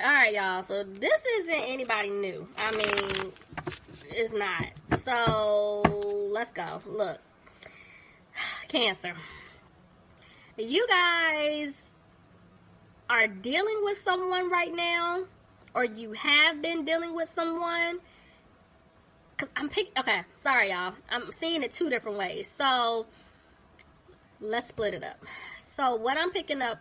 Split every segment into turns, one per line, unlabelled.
All right, y'all. So this isn't anybody new. I mean, it's not. So let's go. Look, Cancer. You guys are dealing with someone right now, or you have been dealing with someone. Okay, sorry, y'all. I'm seeing it two different ways. So let's split it up. So what I'm picking up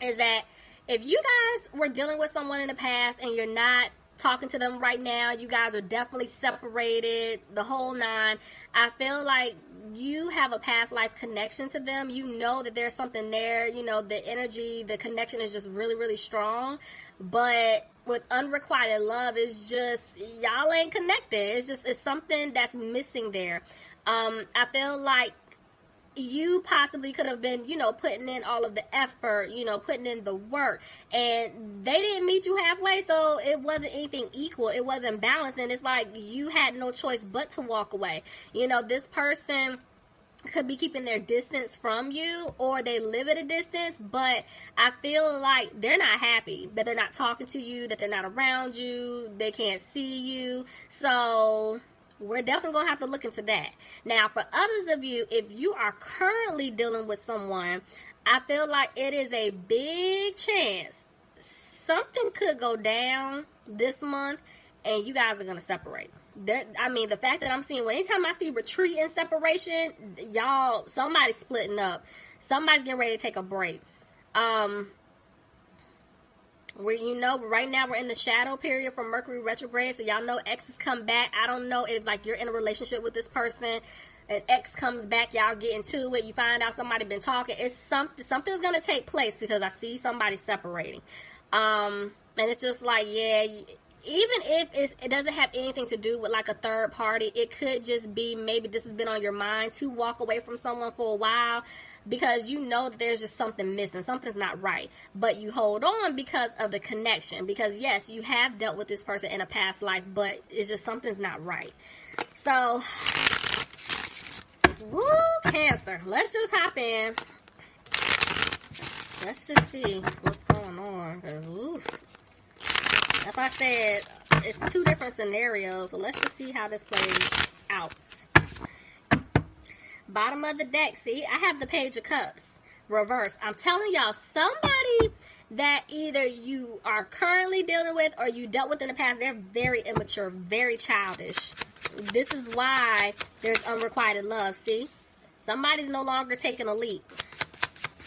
is that if you guys were dealing with someone in the past and you're not talking to them right now, you guys are definitely separated, the whole nine. I feel like you have a past life connection to them. You know that there's something there. You know, the energy, the connection is just really, really strong. But with unrequited love, it's just, y'all ain't connected. It's something that's missing there. I feel like you possibly could have been, putting in all of the effort, putting in the work, and they didn't meet you halfway, so it wasn't anything equal. It wasn't balanced, and it's like you had no choice but to walk away. This person could be keeping their distance from you, or they live at a distance, but I feel like they're not happy, that they're not talking to you, that they're not around you, they can't see you, so we're definitely going to have to look into that. Now, for others of you, if you are currently dealing with someone, I feel like it is a big chance something could go down this month and you guys are going to separate. The fact that I'm seeing, anytime I see retreat and separation, y'all, somebody's splitting up. Somebody's getting ready to take a break. Right now we're in the shadow period for Mercury retrograde, so y'all know exes come back. I don't know if you're in a relationship with this person, an ex comes back, y'all get into it, you find out somebody been talking. It's something's gonna take place because I see somebody separating. And it's just like, yeah, even if it doesn't have anything to do with a third party, it could just be maybe this has been on your mind to walk away from someone for a while, because you know that there's just something missing, something's not right, but you hold on because of the connection, because yes, you have dealt with this person in a past life, but it's just something's not right. So, woo, Cancer, let's just hop in. Let's just see what's going on, because as I said, it's two different scenarios, so let's just see how this plays out. Bottom of the deck, see, I have the Page of Cups reversed. I'm telling y'all, somebody that either you are currently dealing with or you dealt with in the past, they're very immature, very childish. This is why there's unrequited love, see? Somebody's no longer taking a leap.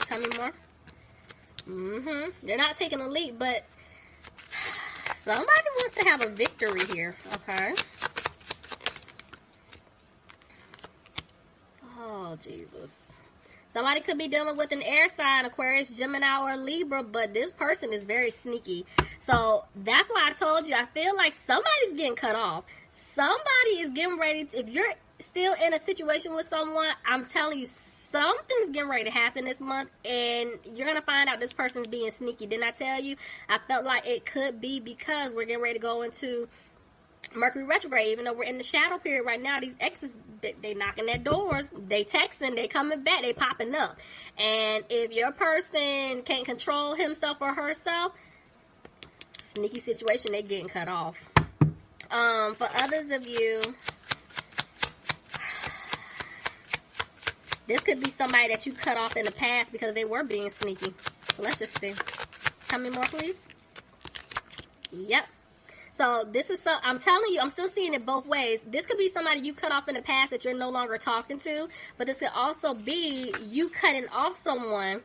Tell me more. They're not taking a leap, but somebody wants to have a victory here, okay? Oh, Jesus. Somebody could be dealing with an air sign, Aquarius, Gemini, or Libra, but this person is very sneaky. So that's why I told you, I feel like somebody's getting cut off. Somebody is getting ready to, if you're still in a situation with someone, I'm telling you, something's getting ready to happen this month, and you're going to find out this person's being sneaky. Didn't I tell you? I felt like it could be because we're getting ready to go into Mercury retrograde. Even though we're in the shadow period right now, these exes, they knocking their doors, they texting, they coming back, they popping up. And if your person can't control himself or herself, sneaky situation, they getting cut off. For others of you, this could be somebody that you cut off in the past because they were being sneaky. So let's just see. Tell me more, please. Yep. So this is I'm telling you, I'm still seeing it both ways. This could be somebody you cut off in the past that you're no longer talking to, but this could also be you cutting off someone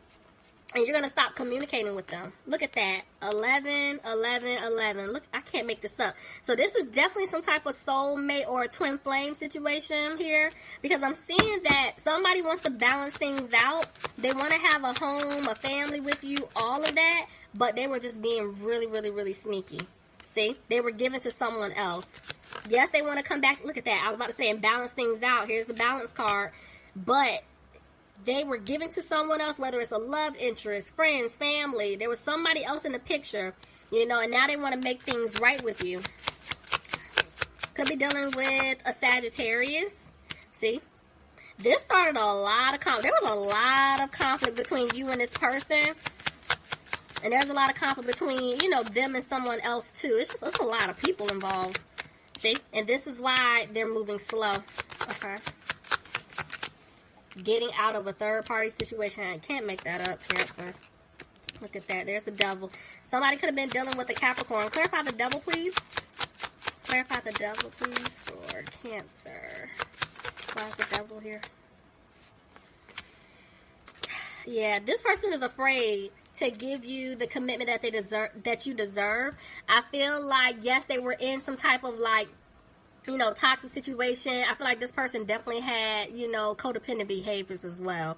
and you're going to stop communicating with them. Look at that. 11, 11, 11. Look, I can't make this up. So this is definitely some type of soulmate or a twin flame situation here, because I'm seeing that somebody wants to balance things out. They want to have a home, a family with you, all of that, but they were just being really, really, really sneaky. See, they were given to someone else. Yes, they want to come back. Look at that. I was about to say, and balance things out. Here's the balance card. But they were given to someone else, whether it's a love interest, friends, family. There was somebody else in the picture, and now they want to make things right with you. Could be dealing with a Sagittarius. See? This started a lot of conflict. There was a lot of conflict between you and this person. And there's a lot of conflict between, you know, them and someone else too. It's a lot of people involved. See? And this is why they're moving slow. Okay. Getting out of a third-party situation. I can't make that up, Cancer. Look at that. There's the devil. Somebody could have been dealing with the Capricorn. Clarify the devil, please. Clarify the devil, please, for Cancer. Why is the devil here? Yeah, this person is afraid to give you the commitment that they deserve, that you deserve. I feel like, yes, they were in some type of, like, you know, toxic situation. I feel like this person definitely had, you know, codependent behaviors as well.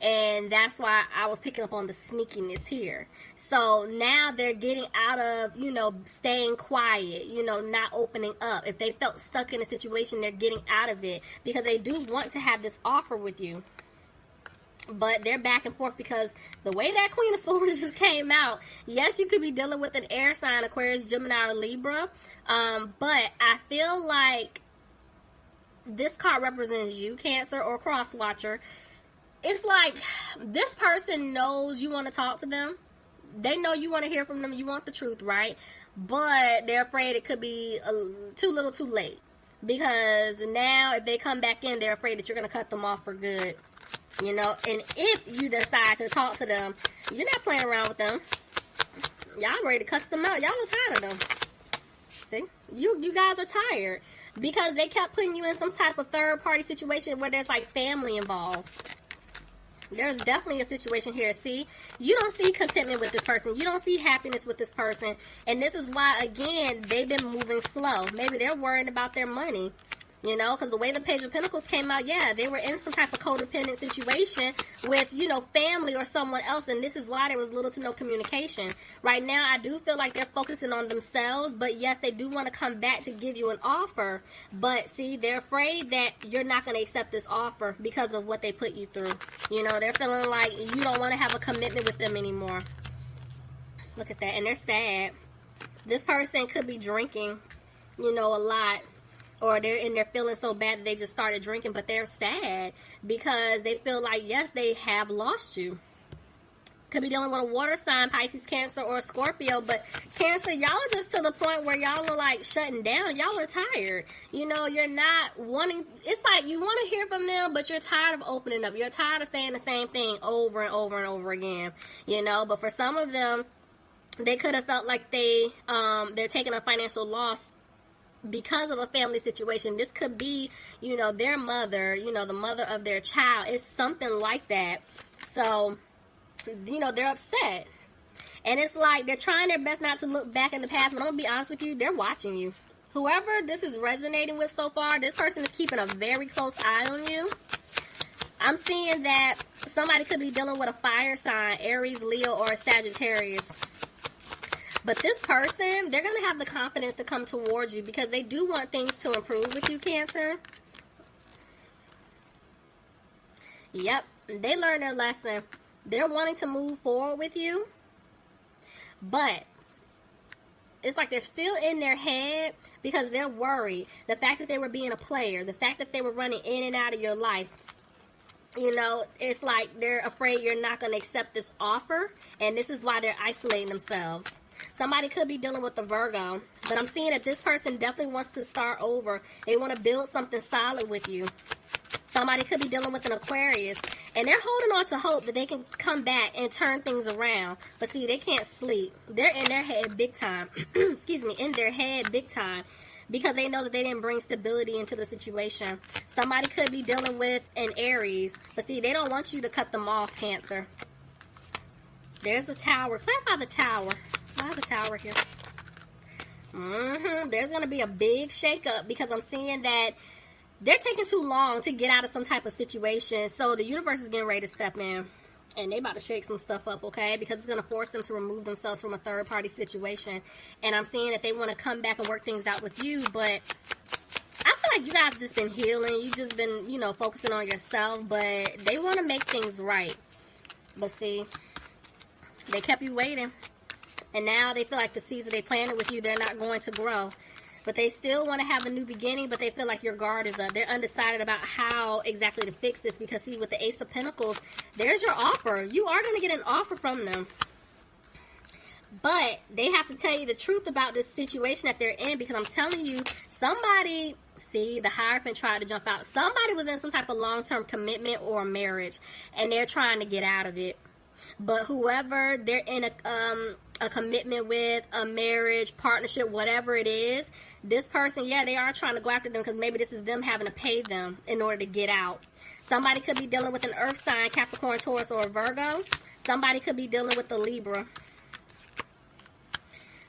And that's why I was picking up on the sneakiness here. So now they're getting out of, you know, staying quiet, you know, not opening up. If they felt stuck in a situation, they're getting out of it because they do want to have this offer with you. But they're back and forth because the way that Queen of Swords just came out, yes, you could be dealing with an air sign, Aquarius, Gemini, or Libra. But I feel like this card represents you, Cancer, or Cross Watcher. It's like this person knows you want to talk to them. They know you want to hear from them. You want the truth, right? But they're afraid it could be too little too late. Because now if they come back in, they're afraid that you're going to cut them off for good. You know, and if you decide to talk to them, you're not playing around with them. Y'all ready to cuss them out. Y'all are tired of them. See? You guys are tired. Because they kept putting you in some type of third-party situation where there's, like, family involved. There's definitely a situation here. See? You don't see contentment with this person. You don't see happiness with this person. And this is why, again, they've been moving slow. Maybe they're worried about their money. You know, because the way the Page of Pentacles came out, yeah, they were in some type of codependent situation with, you know, family or someone else. And this is why there was little to no communication. Right now, I do feel like they're focusing on themselves. But, yes, they do want to come back to give you an offer. But, see, they're afraid that you're not going to accept this offer because of what they put you through. You know, they're feeling like you don't want to have a commitment with them anymore. Look at that. And they're sad. This person could be drinking, you know, a lot. Or they're feeling so bad that they just started drinking, but they're sad because they feel like, yes, they have lost you. Could be dealing with a water sign, Pisces, Cancer, or Scorpio, but Cancer, y'all are just to the point where y'all are like shutting down. Y'all are tired. You know, you're not wanting, it's like you want to hear from them, but you're tired of opening up. You're tired of saying the same thing over and over and over again, you know, but for some of them, they could have felt like they're taking a financial loss because of a family situation. This could be, you know, their mother, you know, the mother of their child. It's something like that. So, you know, they're upset. And it's like they're trying their best not to look back in the past. But I'm going to be honest with you, they're watching you. Whoever this is resonating with so far, this person is keeping a very close eye on you. I'm seeing that somebody could be dealing with a fire sign, Aries, Leo, or Sagittarius. But this person, they're going to have the confidence to come towards you because they do want things to improve with you, Cancer. Yep, they learned their lesson. They're wanting to move forward with you. But it's like they're still in their head because they're worried. The fact that they were being a player, the fact that they were running in and out of your life. You know, it's like they're afraid you're not going to accept this offer. And this is why they're isolating themselves. Somebody could be dealing with a Virgo, but I'm seeing that this person definitely wants to start over. They want to build something solid with you. Somebody could be dealing with an Aquarius, and they're holding on to hope that they can come back and turn things around. But see, they can't sleep. They're in their head big time. Excuse me, in their head big time. Because they know that they didn't bring stability into the situation. Somebody could be dealing with an Aries, but see, they don't want you to cut them off, Cancer. There's the Tower. Clarify the Tower. I have a Tower here. There's going to be a big shakeup because I'm seeing that they're taking too long to get out of some type of situation. So the universe is getting ready to step in. And they about to shake some stuff up, okay? Because it's going to force them to remove themselves from a third-party situation. And I'm seeing that they want to come back and work things out with you. But I feel like you guys have just been healing. You've just been, you know, focusing on yourself. But they want to make things right. But see, they kept you waiting. And now they feel like the seeds that they planted with you, they're not going to grow. But they still want to have a new beginning, but they feel like your guard is up. They're undecided about how exactly to fix this. Because, see, with the Ace of Pentacles, there's your offer. You are going to get an offer from them. But they have to tell you the truth about this situation that they're in, because I'm telling you, somebody, see, the Hierophant tried to jump out. Somebody was in some type of long-term commitment or marriage, and they're trying to get out of it. But whoever they're in a commitment with, a marriage, partnership, whatever it is, this person, yeah, they are trying to go after them because maybe this is them having to pay them in order to get out. Somebody could be dealing with an earth sign, Capricorn, Taurus, or Virgo. Somebody could be dealing with the Libra.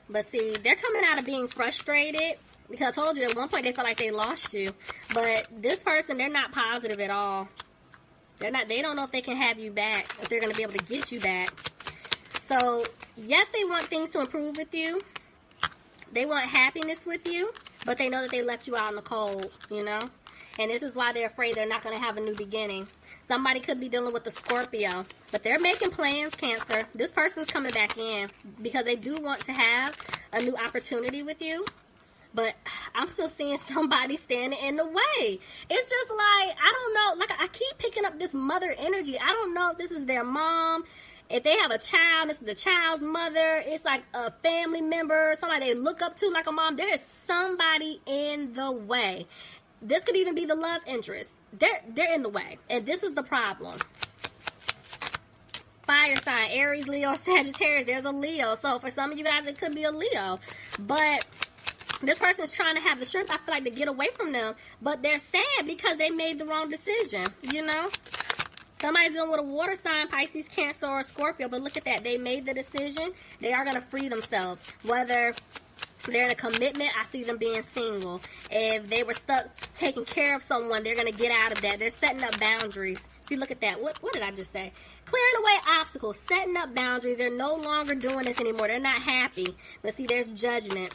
But see, they're coming out of being frustrated because I told you at one point they felt like they lost you. But this person, they're not positive at all. They don't know if they can have you back, if they're going to be able to get you back. So, yes, they want things to improve with you. They want happiness with you, but they know that they left you out in the cold, you know? And this is why they're afraid they're not going to have a new beginning. Somebody could be dealing with the Scorpio, but they're making plans, Cancer. This person's coming back in because they do want to have a new opportunity with you. But I'm still seeing somebody standing in the way. It's just like, I don't know. Like, I keep picking up this mother energy. I don't know if this is their mom. If they have a child, this is the child's mother. It's like a family member, somebody they look up to like a mom. There is somebody in the way. This could even be the love interest. They're in the way. And this is the problem. Fire sign, Aries, Leo, Sagittarius. There's a Leo. So for some of you guys, it could be a Leo. But this person is trying to have the strength, I feel like, to get away from them. But they're sad because they made the wrong decision, you know? Somebody's dealing with a water sign, Pisces, Cancer, or Scorpio. But look at that. They made the decision. They are going to free themselves. Whether they're in a commitment, I see them being single. If they were stuck taking care of someone, they're going to get out of that. They're setting up boundaries. See, look at that. What did I just say? Clearing away obstacles, setting up boundaries. They're no longer doing this anymore. They're not happy. But see, there's judgment.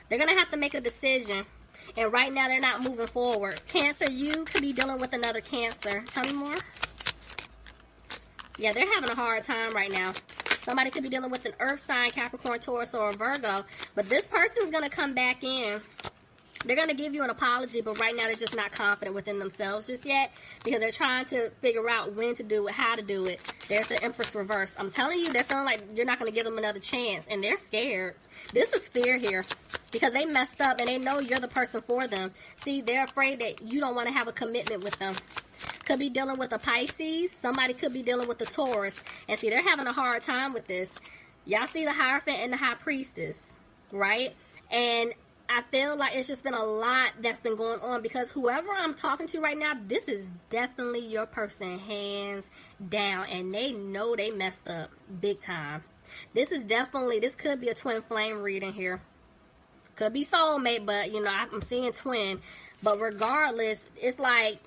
They're going to have to make a decision. And right now, they're not moving forward. Cancer, you could be dealing with another Cancer. Tell me more. Yeah, they're having a hard time right now. Somebody could be dealing with an earth sign, Capricorn, Taurus, or a Virgo. But this person is going to come back in. They're going to give you an apology, but right now they're just not confident within themselves just yet because they're trying to figure out when to do it, how to do it. There's the Empress reverse. I'm telling you, they're feeling like you're not going to give them another chance, and they're scared. This is fear here because they messed up, and they know you're the person for them. See, they're afraid that you don't want to have a commitment with them. Could be dealing with a Pisces. Somebody could be dealing with the Taurus. And see, they're having a hard time with this. Y'all see the Hierophant and the High Priestess, right? And I feel like it's just been a lot that's been going on because whoever I'm talking to right now, this is definitely your person, hands down. And they know they messed up big time. This could be a twin flame reading here. Could be soulmate, but, you know, I'm seeing twin. But regardless, it's like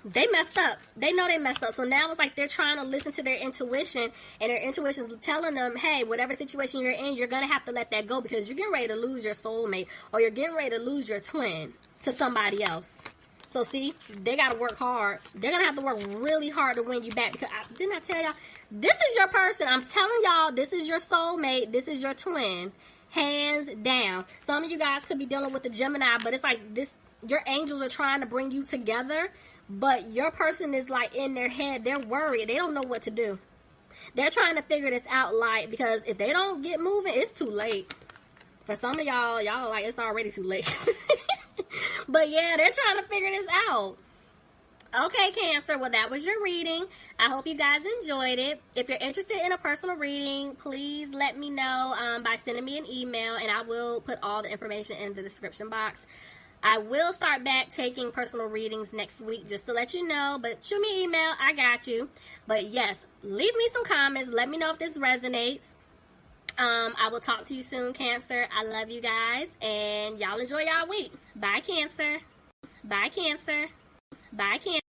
they messed up. They know they messed up. So now it's like they're trying to listen to their intuition, and their intuition is telling them, hey, whatever situation you're in, you're going to have to let that go because you're getting ready to lose your soulmate or you're getting ready to lose your twin to somebody else. So see, they got to work hard. They're going to have to work really hard to win you back because didn't I tell y'all, this is your person. I'm telling y'all, this is your soulmate. This is your twin. Hands down. Some of you guys could be dealing with the Gemini, but it's like this, your angels are trying to bring you together. But your person is like in their head. They're worried. They don't know what to do. They're trying to figure this out like, because if they don't get moving, it's too late. For some of y'all are like, it's already too late. But yeah, they're trying to figure this out. Okay, Cancer. Well, that was your reading. I hope you guys enjoyed it. If you're interested in a personal reading, please let me know by sending me an email, and I will put all the information in the description box. I will start back taking personal readings next week, just to let you know. But shoot me an email. I got you. But yes, leave me some comments. Let me know if this resonates. I will talk to you soon, Cancer. I love you guys. And y'all enjoy y'all week. Bye, Cancer. Bye, Cancer. Bye, Cancer.